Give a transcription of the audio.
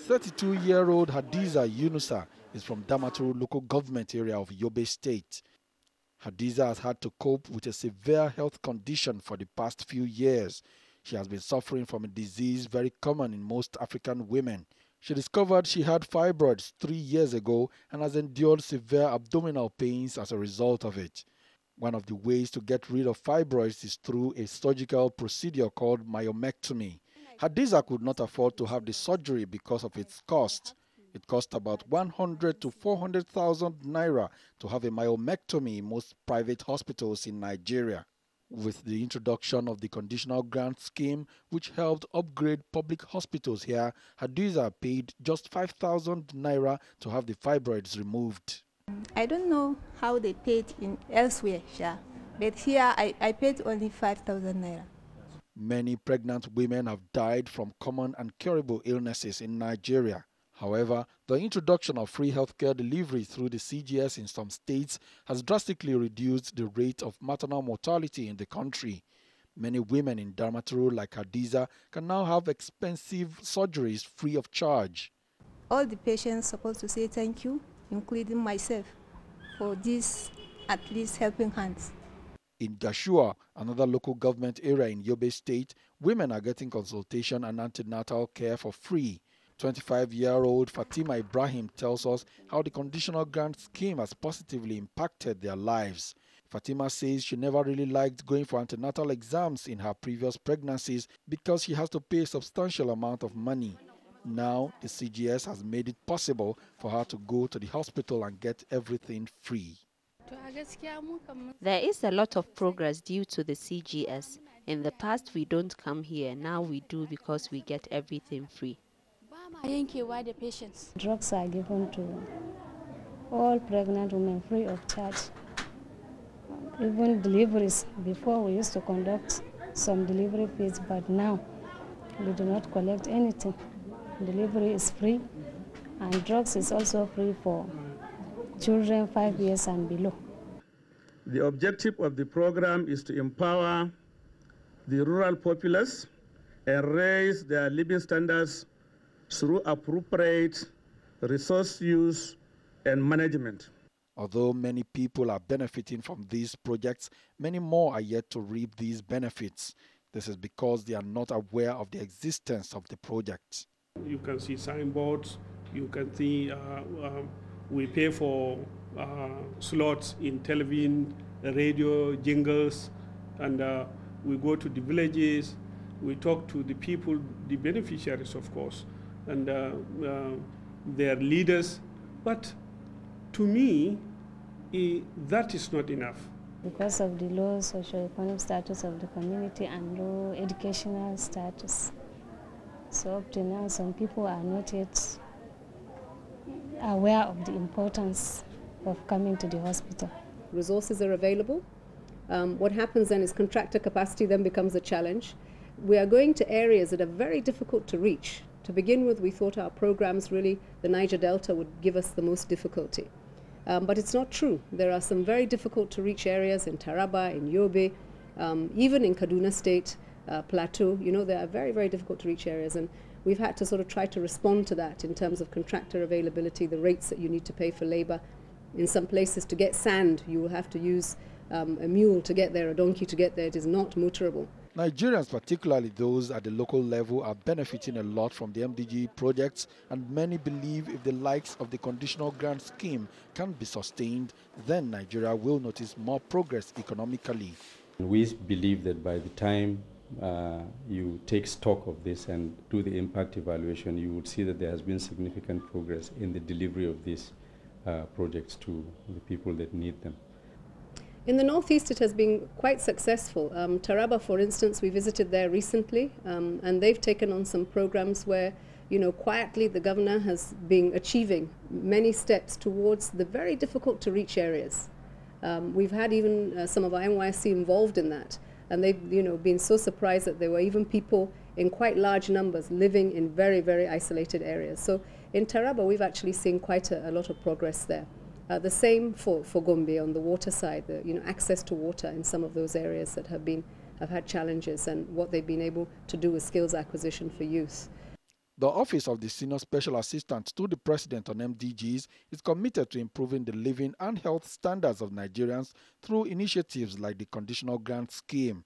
32-year-old Hadeeza Yunusa is from Damaturu local government area of Yobe state. Hadeeza has had to cope with a severe health condition for the past few years. She has been suffering from a disease very common in most African women. She discovered she had fibroids 3 years ago and has endured severe abdominal pains as a result of it. One of the ways to get rid of fibroids is through a surgical procedure called myomectomy. Hadeeza could not afford to have the surgery because of its cost. It cost about 100 to 400,000 naira to have a myomectomy in most private hospitals in Nigeria. With the introduction of the conditional grant scheme, which helped upgrade public hospitals here, Hadeeza paid just 5,000 naira to have the fibroids removed. I don't know how they paid in elsewhere, but here I paid only 5,000 naira. Many pregnant women have died from common and curable illnesses in Nigeria. However, the introduction of free healthcare delivery through the CGS in some states has drastically reduced the rate of maternal mortality in the country. Many women in Damaturu, like Hadeeza, can now have expensive surgeries free of charge. All the patients are supposed to say thank you, including myself, for this at least helping hands. In Joshua, another local government area in Yobe State, women are getting consultation and antenatal care for free. 25-year-old Fatima Ibrahim tells us how the conditional grant scheme has positively impacted their lives. Fatima says she never really liked going for antenatal exams in her previous pregnancies because she has to pay a substantial amount of money. Now, the CGS has made it possible for her to go to the hospital and get everything free. There is a lot of progress due to the CGS. In the past, we don't come here. Now we do because we get everything free. Drugs are given to all pregnant women free of charge. Even deliveries, before we used to conduct some delivery fees, but now we do not collect anything. Delivery is free, and drugs is also free for children 5 years and below. The objective of the program is to empower the rural populace and raise their living standards through appropriate resource use and management. Although many people are benefiting from these projects, many more are yet to reap these benefits. This is because they are not aware of the existence of the project. You can see signboards, you can see we pay for slots in television, radio, jingles, and we go to the villages, we talk to the people, the beneficiaries of course, and their leaders, but to me, that is not enough. Because of the low socio-economic status of the community and low educational status. So up to now, some people are not yet aware of the importance of coming to the hospital. Resources are available. What happens then is contractor capacity then becomes a challenge. We are going to areas that are very difficult to reach. To begin with, we thought our programs really, the Niger Delta would give us the most difficulty. But it's not true. There are some very difficult to reach areas in Taraba, in Yobe, even in Kaduna State, Plateau. You know, they are very, very difficult to reach areas, and we've had to sort of try to respond to that in terms of contractor availability, the rates that you need to pay for labor. In some places, to get sand, you will have to use a mule to get there, a donkey to get there. It is not motorable. Nigerians, particularly those at the local level, are benefiting a lot from the MDG projects, and many believe if the likes of the conditional grant scheme can be sustained, then Nigeria will notice more progress economically. We believe that by the time you take stock of this and do the impact evaluation, you would see that there has been significant progress in the delivery of these projects to the people that need them. In the Northeast, it has been quite successful. Taraba, for instance, we visited there recently, and they've taken on some programs where, you know, quietly the governor has been achieving many steps towards the very difficult to reach areas. We've had even some of our NYSC involved in that, and they've, you know, been so surprised that there were even people in quite large numbers living in very, very isolated areas. So in Taraba, we've actually seen quite a lot of progress there. The same for Gombe on the water side, you know, access to water in some of those areas that have had challenges, and what they've been able to do with skills acquisition for youth. The Office of the Senior Special Assistant to the President on MDGs is committed to improving the living and health standards of Nigerians through initiatives like the Conditional Grant Scheme.